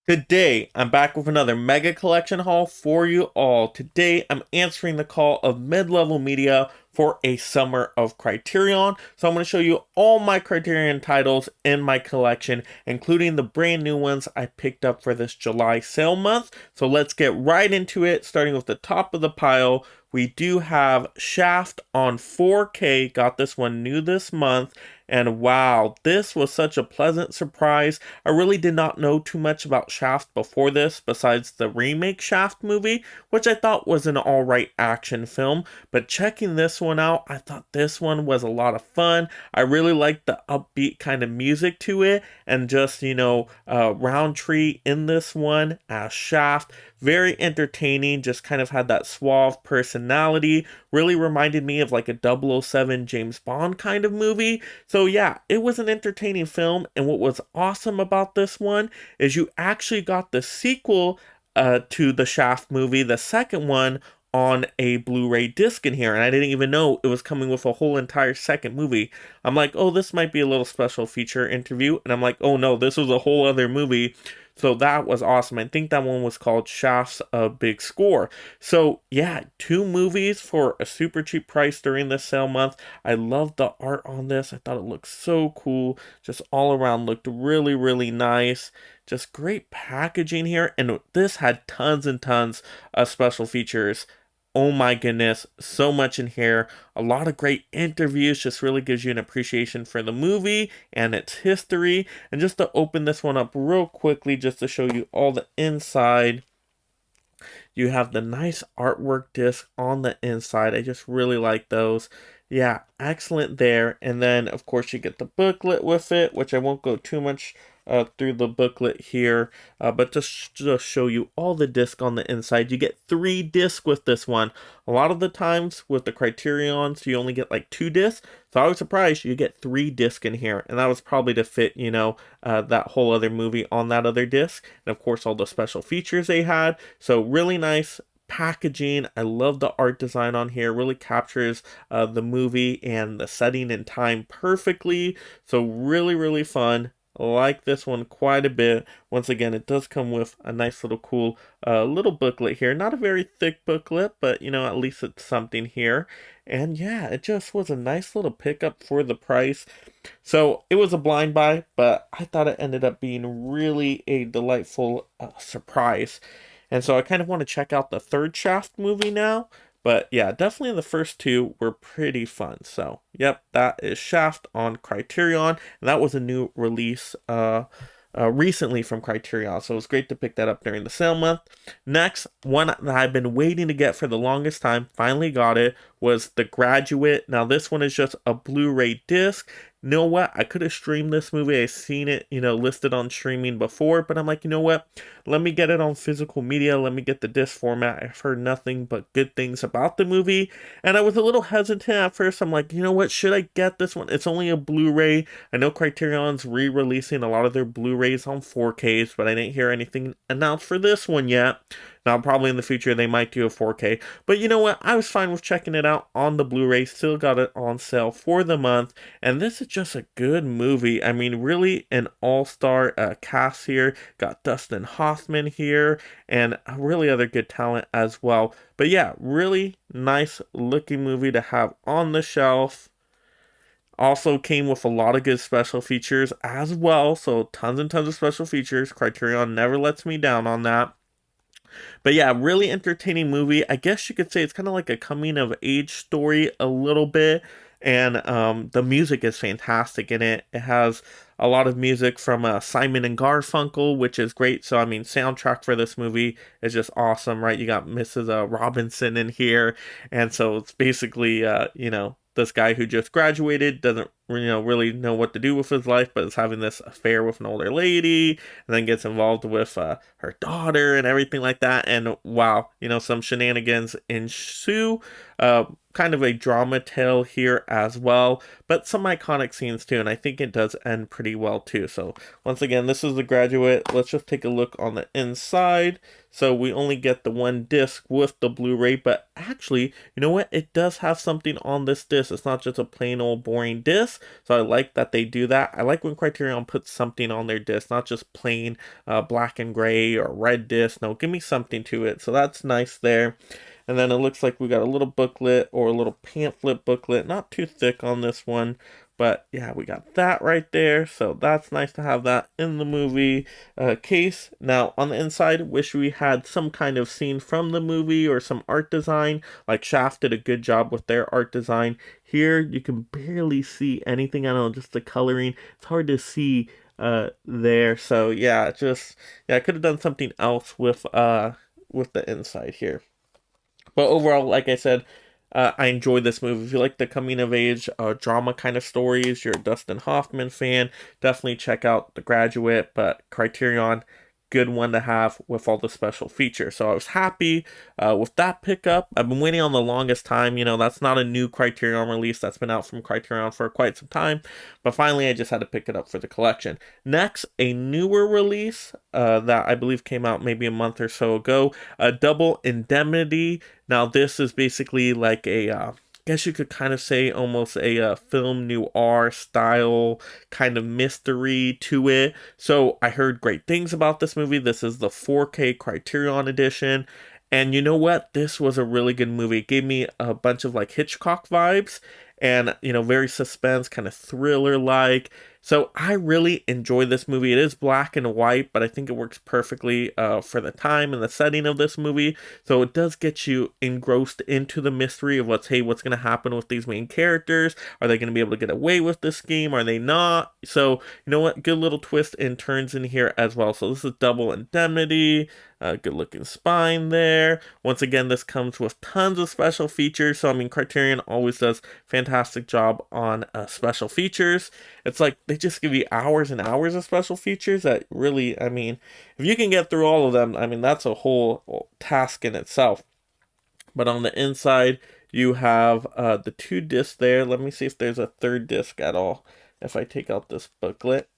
Today, I'm back with another mega collection haul for you all. Today, I'm answering the call of mid-level media for a summer of Criterion. So I'm going to show you all my Criterion titles in my collection, including the brand new ones I picked up for this July sale month. So let's get right into it, starting with the top of the pile. We do have Shaft on 4K, got this one new this month, and wow, this was such a pleasant surprise. I really did not know too much about Shaft before this, besides the remake Shaft movie, which I thought was an alright action film, but checking this one out, I thought this one was a lot of fun. I really liked the upbeat kind of music to it, and just, Roundtree in this one as Shaft. Very entertaining, just kind of had that suave personality. Really reminded me of like a 007 James Bond kind of movie. So yeah, it was an entertaining film, and what was awesome about this one is you actually got the sequel to the Shaft movie, the second one, on a Blu-ray disc in here, and I didn't even know it was coming with a whole entire second movie. I'm like, oh, this might be a little special feature interview, and I'm like, oh no, this was a whole other movie. So that was awesome. I think that one was called Shaft's Big Score. So yeah, two movies for a super cheap price during this sale month. I loved the art on this. I thought it looked so cool. Just all around looked really, really nice. Just great packaging here. And this had tons and tons of special features. Oh my goodness, so much in here. A lot of great interviews, just really gives you an appreciation for the movie and its history. And just to open this one up real quickly, just to show you all the inside, you have the nice artwork disc on the inside. I just really like those. Yeah, excellent there. And then, of course, you get the booklet with it, which I won't go too much through the booklet here, but just show you all the disc on the inside. You get 3 discs with this one. A lot of the times with the Criterions, you only get like 2 discs. So I was surprised you get 3 discs in here, and that was probably to fit, that whole other movie on that other disc, and of course all the special features they had. So really nice packaging. I love the art design on here. Really captures the movie and the setting and time perfectly. So really, really fun. Like this one quite a bit. Once again, it does come with a nice little cool little booklet here. Not a very thick booklet, but at least it's something here. And yeah, it just was a nice little pickup for the price. So it was a blind buy, but I thought it ended up being really a delightful surprise. And so I kind of want to check out the third Shaft movie now. But yeah, definitely the first two were pretty fun. So, yep, that is Shaft on Criterion. And that was a new release recently from Criterion. So it was great to pick that up during the sale month. Next, one that I've been waiting to get for the longest time, finally got it, was The Graduate. Now, this one is just a Blu-ray disc. You know what? I could have streamed this movie. I've seen it, listed on streaming before, but I'm like, you know what? Let me get it on physical media. Let me get the disc format. I've heard nothing but good things about the movie, and I was a little hesitant at first. I'm like, you know what? Should I get this one? It's only a Blu-ray. I know Criterion's re-releasing a lot of their Blu-rays on 4Ks, but I didn't hear anything announced for this one yet. Now, probably in the future, they might do a 4K. But you know what? I was fine with checking it out on the Blu-ray. Still got it on sale for the month. And this is just a good movie. I mean, really an all-star cast here. Got Dustin Hoffman here. And really other good talent as well. But yeah, really nice looking movie to have on the shelf. Also came with a lot of good special features as well. So tons and tons of special features. Criterion never lets me down on that. But yeah, really entertaining movie. I guess you could say it's kind of like a coming of age story a little bit. And the music is fantastic in it. It has a lot of music from Simon and Garfunkel, which is great. So, I mean, soundtrack for this movie is just awesome, right? You got Mrs. Robinson in here. And so it's basically, this guy who just graduated doesn't really know what to do with his life, but is having this affair with an older lady, and then gets involved with her daughter and everything like that. And wow, some shenanigans ensue. Kind of a drama tale here as well, but some iconic scenes too, and I think it does end pretty well too. So once again, this is The Graduate. Let's just take a look on the inside. So we only get the one disc with the Blu-ray, but actually, you know what? It does have something on this disc. It's not just a plain old boring disc. So I like that they do that. I like when Criterion puts something on their disc, not just plain black and gray or red disc. No, give me something to it. So that's nice there. And then it looks like we got a little booklet or a little pamphlet booklet, not too thick on this one, but yeah, we got that right there. So that's nice to have that in the movie case. Now on the inside, wish we had some kind of scene from the movie or some art design. Like Shaft did a good job with their art design. Here you can barely see anything. I don't know, just the coloring. It's hard to see there. So yeah, I could have done something else with the inside here. But overall, like I said, I enjoyed this movie. If you like the coming of age drama kind of stories, you're a Dustin Hoffman fan, definitely check out The Graduate. But Criterion, good one to have with all the special features. So I was happy with that pickup. I've been waiting on the longest time. You know, that's not a new Criterion release. That's been out from Criterion for quite some time. But finally, I just had to pick it up for the collection. Next, a newer release that I believe came out maybe a month or so ago. A Double Indemnity. Now, this is basically like I guess you could kind of say almost a film noir style kind of mystery to it. So I heard great things about this movie. This is the 4K Criterion edition. And you know what? This was a really good movie. It gave me a bunch of like Hitchcock vibes and, you know, very suspense, kind of thriller like. So I really enjoyed this movie. It is black and white, but I think it works perfectly for the time and the setting of this movie. So it does get you engrossed into the mystery of what's going to happen with these main characters. Are they going to be able to get away with this scheme? Are they not? So, you know what? Good little twist and turns in here as well. So this is Double Indemnity. Good looking spine there. Once again, this comes with tons of special features. So, I mean, Criterion always does fantastic job on special features. It's like they just give you hours and hours of special features that really, I mean, if you can get through all of them, I mean, that's a whole task in itself. But on the inside, you have the 2 discs there. Let me see if there's a 3rd disc at all. If I take out this booklet.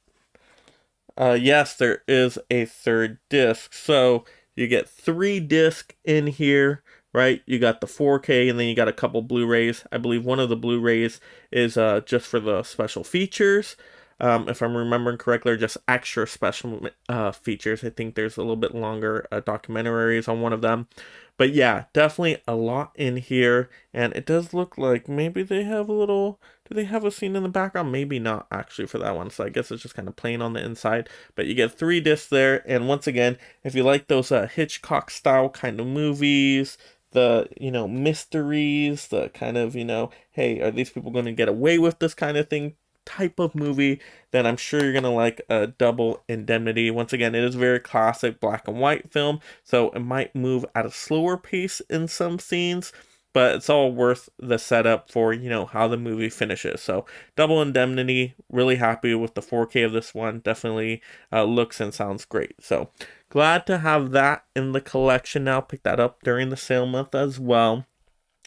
Yes, there is a 3rd disc. So you get 3 discs in here, right? You got the 4K and then you got a couple Blu-rays. I believe one of the Blu-rays is just for the special features. If I'm remembering correctly, or just extra special features. I think there's a little bit longer documentaries on one of them. But yeah, definitely a lot in here. And it does look like maybe they have a little... Do they have a scene in the background? Maybe not actually for that one. So I guess it's just kind of plain on the inside. But you get 3 discs there. And once again, if you like those Hitchcock style kind of movies, the, you know, mysteries, the kind of, you know, hey, are these people going to get away with this kind of thing type of movie, then I'm sure you're going to like a Double Indemnity. Once again, it is a very classic black and white film, so it might move at a slower pace in some scenes, but it's all worth the setup for, you know, how the movie finishes. So Double Indemnity, really happy with the 4K of this one. Definitely looks and sounds great. So glad to have that in the collection now. Pick that up during the sale month as well.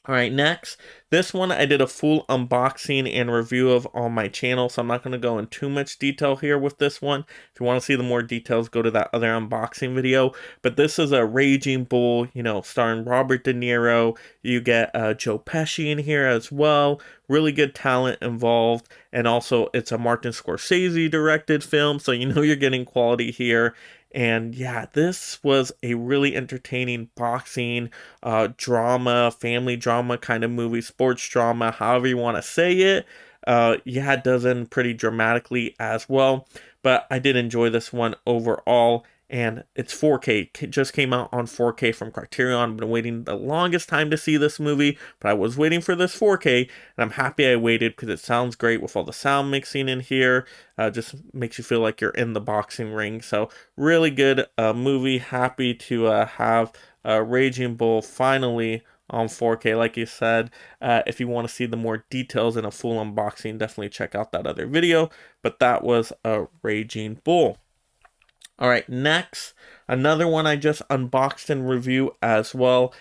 All right, next, this one I did a full unboxing and review of on my channel, so I'm not going to go in too much detail here with this one. If you want to see the more details, go to that other unboxing video. But this is a Raging Bull, you know, starring Robert De Niro. You get Joe Pesci in here as well. Really good talent involved. And also, it's a Martin Scorsese directed film, so you know you're getting quality here. And yeah, this was a really entertaining boxing, drama, family drama kind of movie, sports drama, however you want to say it. Yeah, it does end pretty dramatically as well. But I did enjoy this one overall. And it's 4K. It just came out on 4K from Criterion. I've been waiting the longest time to see this movie, but I was waiting for this 4K, and I'm happy I waited because it sounds great with all the sound mixing in here. Just makes you feel like you're in the boxing ring. So really good movie. Happy to have Raging Bull finally on 4K. Like you said, if you want to see the more details in a full unboxing, definitely check out that other video. But that was a Raging Bull. All right, next, another one I just unboxed and review as well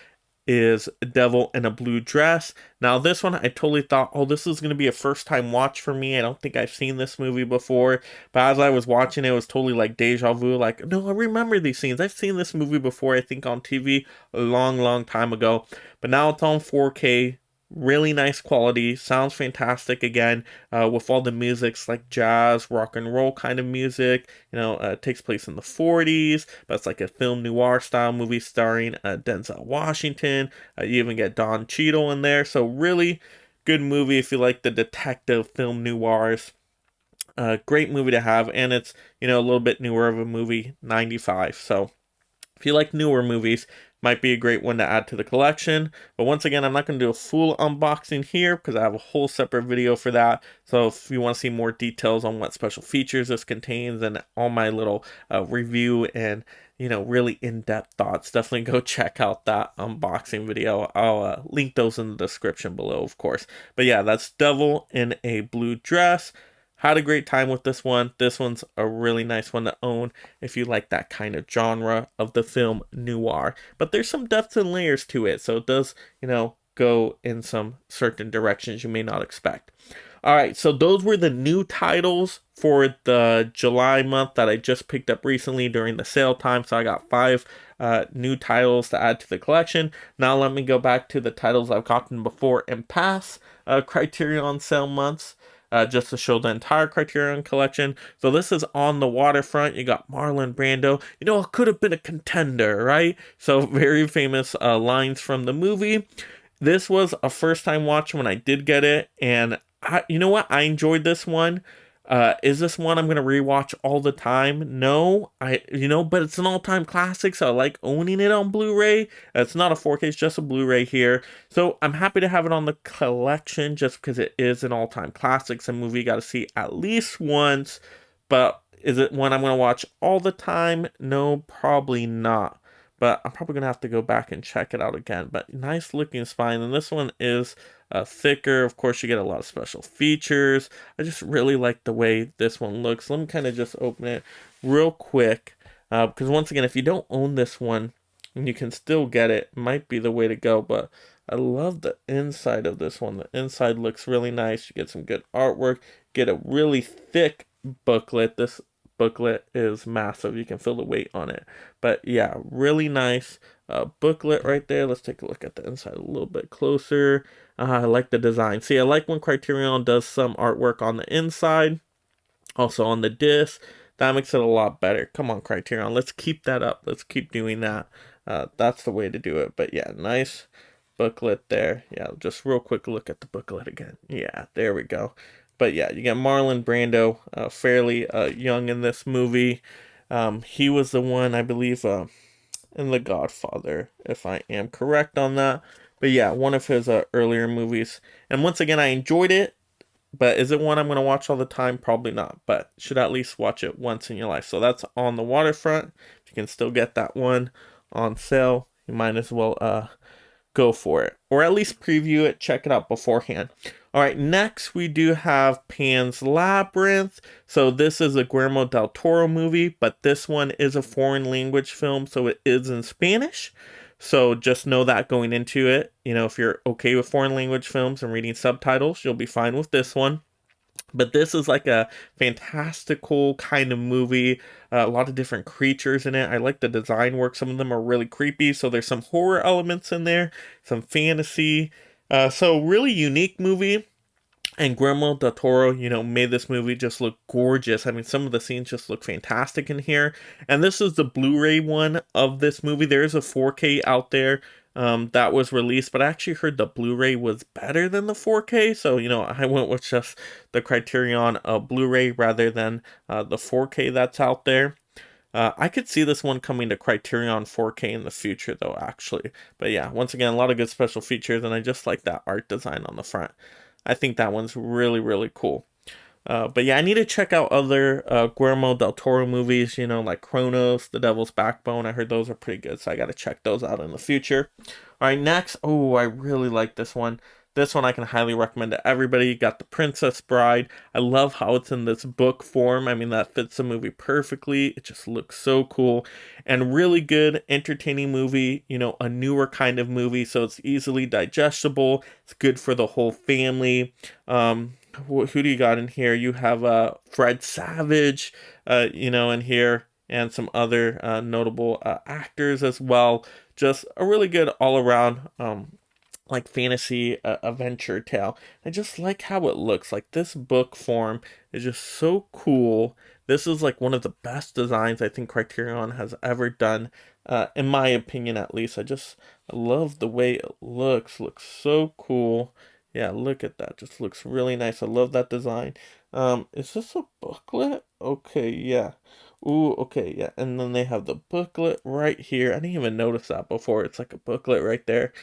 is Devil in a Blue Dress. Now, this one, I totally thought, oh, this is going to be a first-time watch for me. I don't think I've seen this movie before. But as I was watching it, was totally like deja vu. Like, no, I remember these scenes. I've seen this movie before, I think on TV a long, long time ago. But now it's on 4K. Really nice quality, sounds fantastic again, with all the music's like jazz, rock and roll kind of music. It takes place in the 40s, but it's like a film noir style movie starring Denzel Washington. You even get Don Cheadle in there, so really good movie if you like the detective film noirs. Great movie to have, and it's a little bit newer of a movie, 95. So if you like newer movies, might be a great one to add to the collection. But once again, I'm not going to do a full unboxing here because I have a whole separate video for that. So if you want to see more details on what special features this contains and all my little review and really in-depth thoughts, definitely go check out that unboxing video. I'll link those in the description below, of course. But yeah, that's Devil in a Blue Dress. Had a great time with this one. This one's a really nice one to own if you like that kind of genre of the film noir. But there's some depth and layers to it, so it does, go in some certain directions you may not expect. All right, so those were the new titles for the July month that I just picked up recently during the sale time. So I got 5 new titles to add to the collection. Now let me go back to the titles I've gotten before and past Criterion sale months. Just to show the entire Criterion collection. So this is On the Waterfront. You got Marlon Brando. It could have been a contender, right? So very famous lines from the movie. This was a first time watch when I did get it, and you know what? I enjoyed this one. Is this one I'm gonna rewatch all the time? No, but it's an all-time classic, so I like owning it on Blu-ray. It's not a 4K, it's just a Blu-ray here. So I'm happy to have it on the collection just because it is an all-time classic. It's a movie you gotta see at least once, but is it one I'm gonna watch all the time? No, probably not. But I'm probably gonna have to go back and check it out again. But nice looking spine, and this one is thicker. Of course, you get a lot of special features. I just really like the way this one looks. Let me kind of just open it real quick, because once again, if you don't own this one and you can still get it, might be the way to go. But I love the inside of this one. The inside looks really nice. You get some good artwork, get a really thick booklet. This booklet is massive. You can feel the weight on it. But yeah, really nice booklet right there. Let's take a look at the inside a little bit closer. I like the design. See, I like when Criterion does some artwork on the inside, also on the disc. That makes it a lot better. Come on, Criterion. Let's keep that up. Let's keep doing that. That's the way to do it. But yeah, nice booklet there. Yeah, just real quick look at the booklet again. Yeah, there we go. But yeah, you get Marlon Brando, fairly young in this movie. He was the one, I believe, in The Godfather, if I am correct on that. But yeah, one of his earlier movies. And once again, I enjoyed it. But is it one I'm going to watch all the time? Probably not. But should at least watch it once in your life. So that's On the Waterfront. If you can still get that one on sale, you might as well go for it. Or at least preview it, check it out beforehand. All right, next we do have Pan's Labyrinth. So this is a Guillermo del Toro movie, but this one is a foreign language film, so it is in Spanish. So just know that going into it. If you're okay with foreign language films and reading subtitles, you'll be fine with this one. But this is like a fantastical kind of movie. A lot of different creatures in it. I like the design work. Some of them are really creepy. So there's some horror elements in there, some fantasy. So really unique movie. And Guillermo del Toro, made this movie just look gorgeous. I mean, some of the scenes just look fantastic in here. And this is the Blu-ray one of this movie. There is a 4K out there that was released, but I actually heard the Blu-ray was better than the 4K. So, I went with just the Criterion Blu-ray rather than the 4K that's out there. I could see this one coming to Criterion 4K in the future, though, actually. But yeah, once again, a lot of good special features, and I just like that art design on the front. I think that one's really, really cool. But yeah, I need to check out other Guillermo del Toro movies, like Kronos, The Devil's Backbone. I heard those are pretty good, so I got to check those out in the future. All right, next. Oh, I really like this one. This one I can highly recommend to everybody. You got The Princess Bride. I love how it's in this book form. I mean, that fits the movie perfectly. It just looks so cool. And really good, entertaining movie. A newer kind of movie, so it's easily digestible. It's good for the whole family. Who do you got in here? You have Fred Savage, in here. And some other notable actors as well. Just a really good all-around like fantasy adventure tale. I just like how it looks. Like this book form is just so cool. This is like one of the best designs I think Criterion has ever done, in my opinion at least. I love the way it looks. Looks so cool. Yeah, look at that. Just looks really nice. I love that design. Is this a booklet? Okay, yeah. Ooh, okay, yeah. And then they have the booklet right here. I didn't even notice that before. It's like a booklet right there.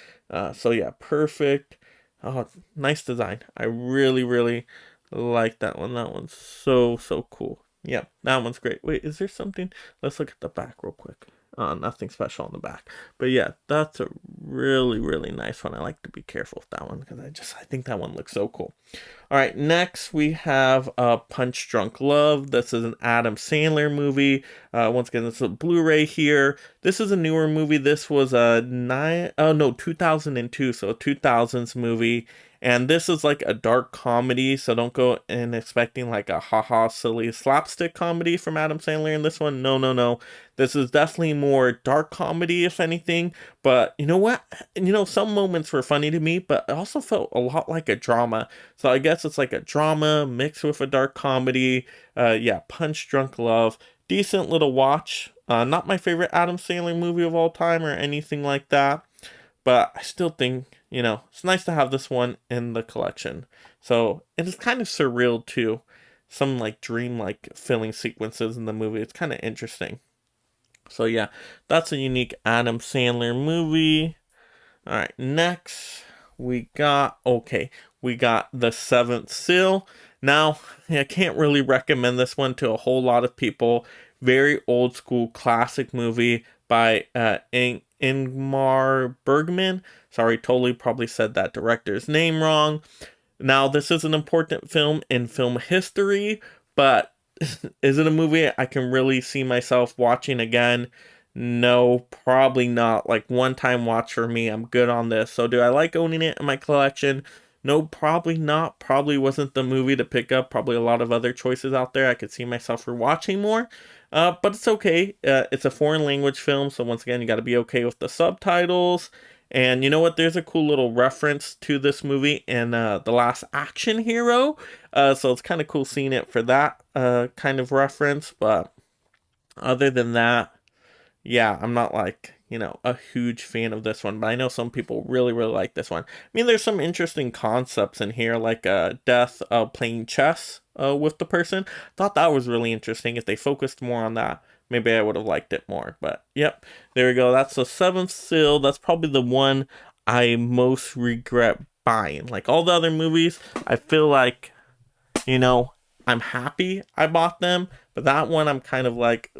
So yeah, perfect. Oh, nice design. I really, really like that one. That one's so, so cool. Yeah, that one's great. Wait, is there something? Let's look at the back real quick. Nothing special on the back. But yeah, that's a really, really nice one. I like to be careful with that one because I think that one looks so cool. All right, next we have Punch Drunk Love. This is an Adam Sandler movie. Once again, this is a Blu-ray here. This is a newer movie. This was a 2002, so a 2000s movie. And this is like a dark comedy, so don't go in expecting like a haha silly slapstick comedy from Adam Sandler in this one. No, no, no. This is definitely more dark comedy, if anything. But you know what? Some moments were funny to me, but it also felt a lot like a drama. So I guess it's like a drama mixed with a dark comedy. Yeah, Punch Drunk Love. Decent little watch. Not my favorite Adam Sandler movie of all time or anything like that. But I still think, it's nice to have this one in the collection. So it is kind of surreal too. Some like dream like filling sequences in the movie. It's kind of interesting. So yeah, that's a unique Adam Sandler movie. All right, next we got The Seventh Seal. Now, I can't really recommend this one to a whole lot of people. Very old school classic movie by Ingmar Bergman. Sorry, totally probably said that director's name wrong. Now, this is an important film in film history, but is it a movie I can really see myself watching again? No, probably not. Like one time watch for me, I'm good on this. So do I like owning it in my collection? No, probably not. Probably wasn't the movie to pick up. Probably a lot of other choices out there I could see myself rewatching more. But it's okay. It's a foreign language film, so once again, you got to be okay with the subtitles. And you know what? There's a cool little reference to this movie in The Last Action Hero. So it's kind of cool seeing it for that kind of reference. But other than that, yeah, I'm not like, a huge fan of this one, but I know some people really, really like this one. I mean, there's some interesting concepts in here, like death playing chess with the person. Thought that was really interesting. If they focused more on that, maybe I would have liked it more. But yep, there we go. That's The Seventh Seal. That's probably the one I most regret buying. Like all the other movies, I feel like, you know, I'm happy I bought them, but that one I'm kind of like,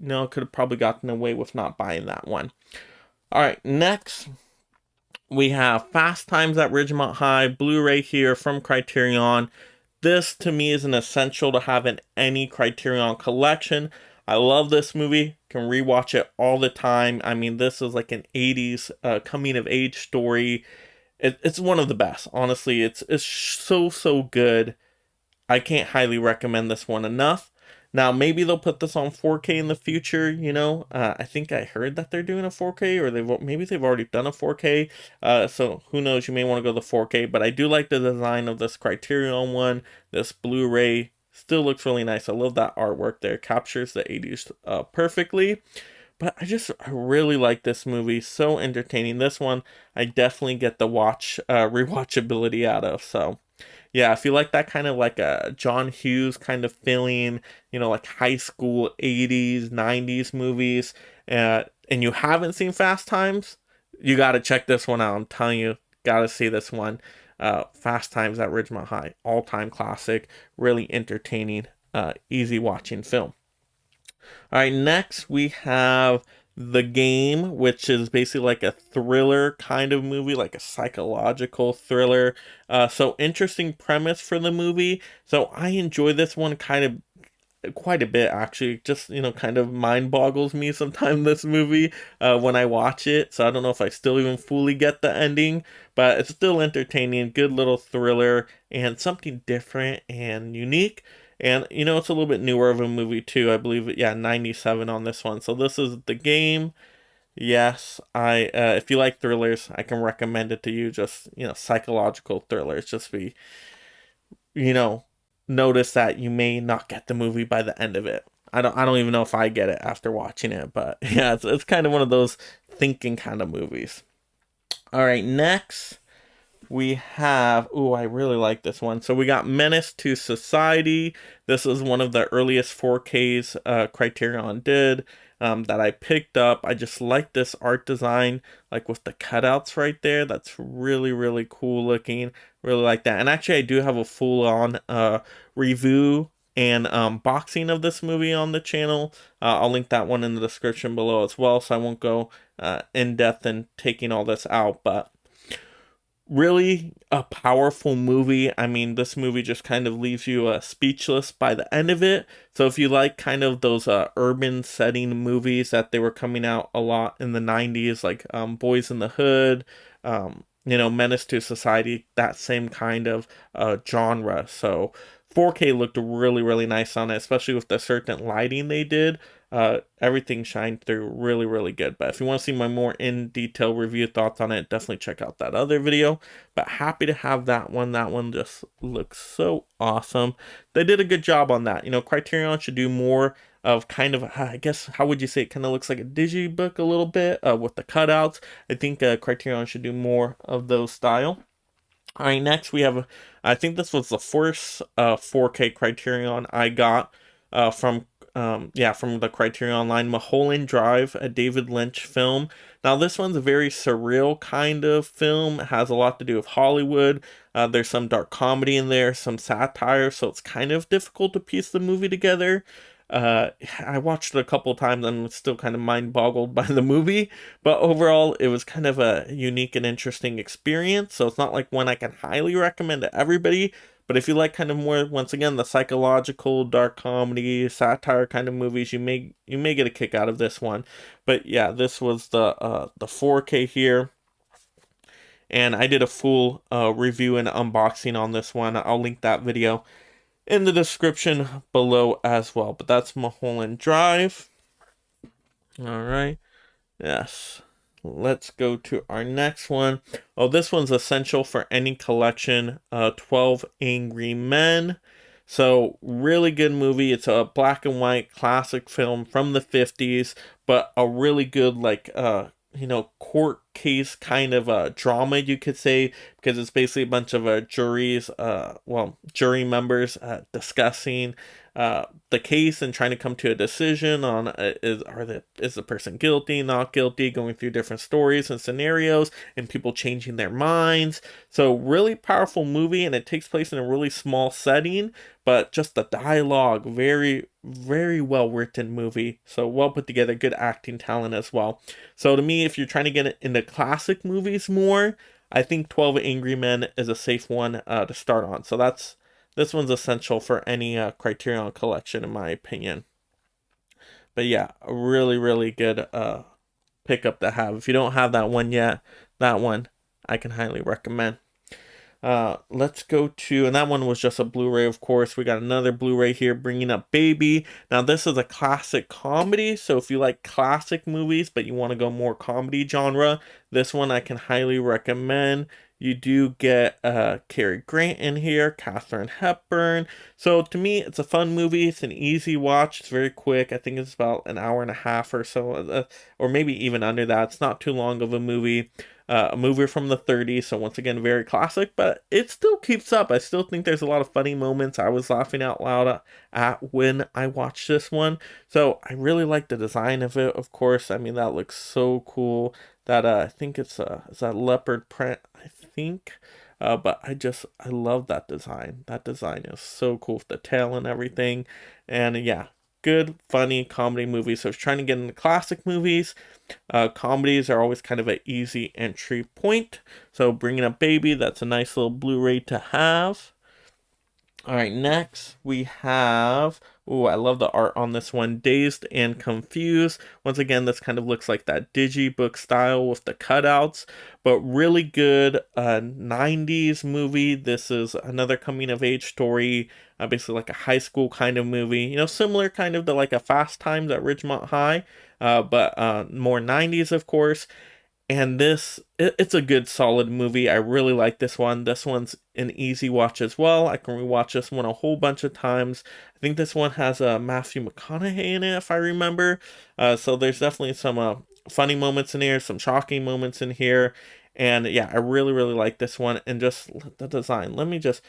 no, could have probably gotten away with not buying that one. All right, next we have Fast Times at Ridgemont High, Blu-ray here from Criterion. This to me is an essential to have in any Criterion collection. I love this movie, can rewatch it all the time. I mean, this is like an 80s coming of age story. It's one of the best, honestly. It's so, so good. I can't highly recommend this one enough. Now, maybe they'll put this on 4K in the future, I think I heard that they're doing a 4K, or maybe they've already done a 4K. So who knows, you may want to go the 4K, but I do like the design of this Criterion one. This Blu-ray still looks really nice. I love that artwork there. It captures the 80s perfectly. But I really like this movie. So entertaining. This one, I definitely get the rewatchability out of. So yeah, if you like that kind of like a John Hughes kind of feeling, like high school 80s, 90s movies, and you haven't seen Fast Times, you got to check this one out. I'm telling you, got to see this one. Fast Times at Ridgemont High, all-time classic, really entertaining, easy watching film. All right, next we have The Game, which is basically like a thriller kind of movie, like a psychological thriller. So interesting premise for the movie. So I enjoy this one kind of quite a bit actually. Just kind of mind boggles me sometimes this movie when I watch it. So I don't know if I still even fully get the ending, but it's still entertaining. Good little thriller and something different and unique. And it's a little bit newer of a movie too. I believe 97 on this one. So this is The Game. Yes, I if you like thrillers, I can recommend it to you. Just, psychological thrillers. Just be, you know, notice that you may not get the movie by the end of it. I don't even know if I get it after watching it, but yeah, it's kind of one of those thinking kind of movies. All right, next we have, ooh, I really like this one. So we got Menace to Society. This is one of the earliest 4Ks Criterion did, that I picked up. I just like this art design, like with the cutouts right there. That's really, really cool looking. Really like that. And actually, I do have a full on review and boxing of this movie on the channel. I'll link that one in the description below as well, so I won't go in depth in taking all this out. But really a powerful movie. I mean, this movie just kind of leaves you speechless by the end of it. So if you like kind of those urban setting movies that they were coming out a lot in the 90s, like Boys in the Hood, Menace to Society, that same kind of genre. So 4K looked really, really nice on it, especially with the certain lighting they did. Everything shined through really, really good. But if you want to see my more in detail review thoughts on it, definitely check out that other video. But happy to have that one. That one just looks so awesome. They did a good job on that. Criterion should do more of kind of, I guess, how would you say, it kind of looks like a digibook a little bit with the cutouts. I think Criterion should do more of those style. All right, next we have, I think this was the first 4K Criterion I got from from the Criterion line, Mulholland Drive, a David Lynch film. Now this one's a very surreal kind of film. It has a lot to do with Hollywood. There's some dark comedy in there, some satire, so it's kind of difficult to piece the movie together. Uh, I watched it a couple times and was still kind of mind boggled by the movie, but overall it was kind of a unique and interesting experience. So it's not like one I can highly recommend to everybody, but if you like kind of more, once again, the psychological, dark comedy, satire kind of movies, you may get a kick out of this one. But yeah, this was the 4K here, and I did a full review and unboxing on this one. I'll link that video in the description below as well. But that's Mulholland Drive. All right. Yes. Let's go to our next one. Oh, this one's essential for any collection. 12 Angry Men. So, really good movie. It's a black and white classic film from the 50s, but a really good, like, court case kind of a drama, you could say, because it's basically a bunch of jury members discussing the case and trying to come to a decision on is the person guilty, not guilty, going through different stories and scenarios and people changing their minds. So really powerful movie, and it takes place in a really small setting, but just the dialogue, very, very well written movie. So well put together, good acting talent as well. So to me, if you're trying to get into classic movies more, I think 12 Angry Men is a safe one to start on. So this one's essential for any Criterion collection, in my opinion. But yeah, a really, really good pickup to have. If you don't have that one yet, that one I can highly recommend. Let's go to, and that one was just a Blu-ray, of course. We got another Blu-ray here, Bringing Up Baby. Now this is a classic comedy, so if you like classic movies but you want to go more comedy genre, this one I can highly recommend. You do get Cary Grant in here, Katharine Hepburn. So to me, it's a fun movie. It's an easy watch. It's very quick. I think it's about an hour and a half or so, or maybe even under that. It's not too long of a movie. A movie from the 30s, so once again, very classic, but it still keeps up. I still think there's a lot of funny moments. I was laughing out loud at when I watched this one. So I really like the design of it, of course. I mean, that looks so cool. That I think it's that leopard print, I think. But I love that design. That design is so cool with the tail and everything. And yeah, good, funny comedy movie. So I was trying to get into classic movies. Comedies are always kind of an easy entry point. So Bringing Up Baby, that's a nice little Blu-ray to have. All right, next we have, oh, I love the art on this one, Dazed and Confused. Once again, this kind of looks like that digibook style with the cutouts, but really good 90s movie. This is another coming of age story, basically like a high school kind of movie, similar kind of to like a Fast Times at Ridgemont High. but more 90s, of course. And it's a good, solid movie. I really like this one. This one's an easy watch as well. I can rewatch this one a whole bunch of times. I think this one has Matthew McConaughey in it, if I remember. So there's definitely some funny moments in here, some shocking moments in here. And yeah, I really, really like this one. And just the design. Let me just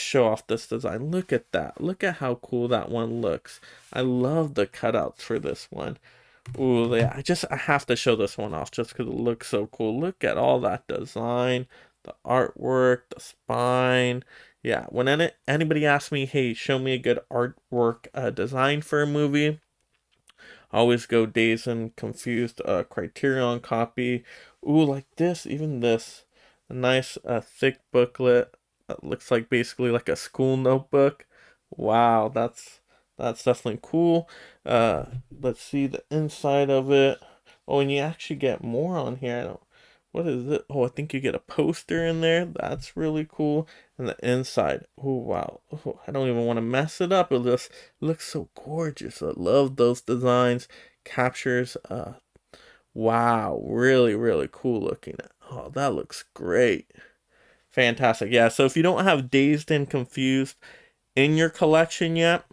show off this design. Look at that. Look at how cool that one looks. I love the cutouts for this one. Ooh, yeah, I have to show this one off just because it looks so cool. Look at all that design, the artwork, the spine. Yeah, when anybody asks me, hey, show me a good artwork design for a movie, I always go Dazed and Confused Criterion copy. Ooh, like this, even this. A nice thick booklet. Looks like basically like a school notebook. Wow, that's definitely cool. Let's see the inside of it. Oh, and you actually get more on here. What is it? Oh, I think you get a poster in there. That's really cool. And the inside. Oh, wow. Oh, I don't even want to mess it up. It just looks so gorgeous. I love those designs. Captures. Wow. Really, really cool looking. Oh, that looks great. Fantastic. Yeah, so if you don't have Dazed and Confused in your collection yet,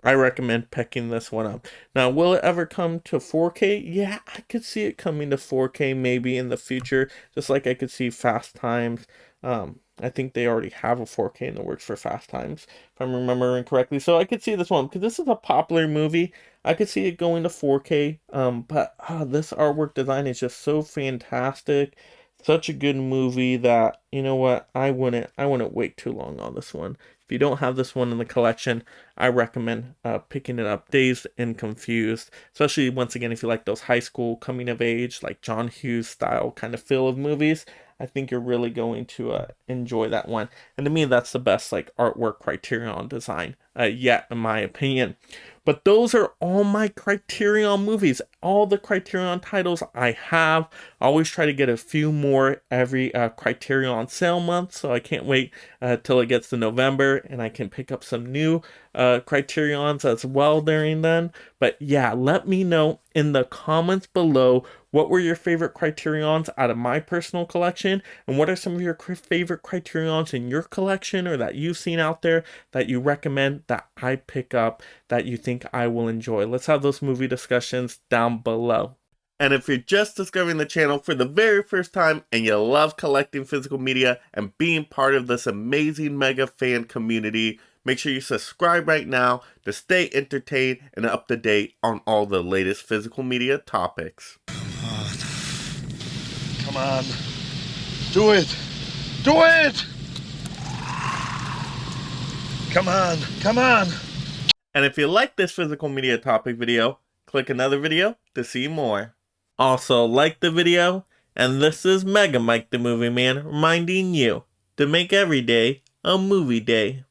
I recommend picking this one up. Now, will it ever come to 4K? Yeah, I could see it coming to 4K maybe in the future, just like I could see Fast Times. I think they already have a 4K in the works for Fast Times, if I'm remembering correctly. So I could see this one, because this is a popular movie. I could see it going to 4K, but this artwork design is just so fantastic. Such a good movie that, you know what, I wouldn't wait too long on this one. If you don't have this one in the collection, I recommend picking it up. Dazed and Confused, especially once again if you like those high school coming of age, like John Hughes style kind of feel of movies. I think you're really going to enjoy that one. And to me, that's the best like artwork Criterion design yet, in my opinion. But those are all my Criterion movies. All the Criterion titles I have. I always try to get a few more every Criterion sale month, so I can't wait till it gets to November and I can pick up some new Criterions as well during then. But yeah, let me know in the comments below what were your favorite Criterions out of my personal collection, and what are some of your favorite Criterions in your collection or that you've seen out there that you recommend that I pick up that you think I will enjoy. Let's have those movie discussions down below. And if you're just discovering the channel for the very first time and you love collecting physical media and being part of this amazing mega fan community, make sure you subscribe right now to stay entertained and up to date on all the latest physical media topics. Come on. Do it. Do it. Come on. Come on. And if you like this physical media topic video, click another video to see more. Also, like the video, and this is Mega Mike the Movie Man reminding you to make every day a movie day.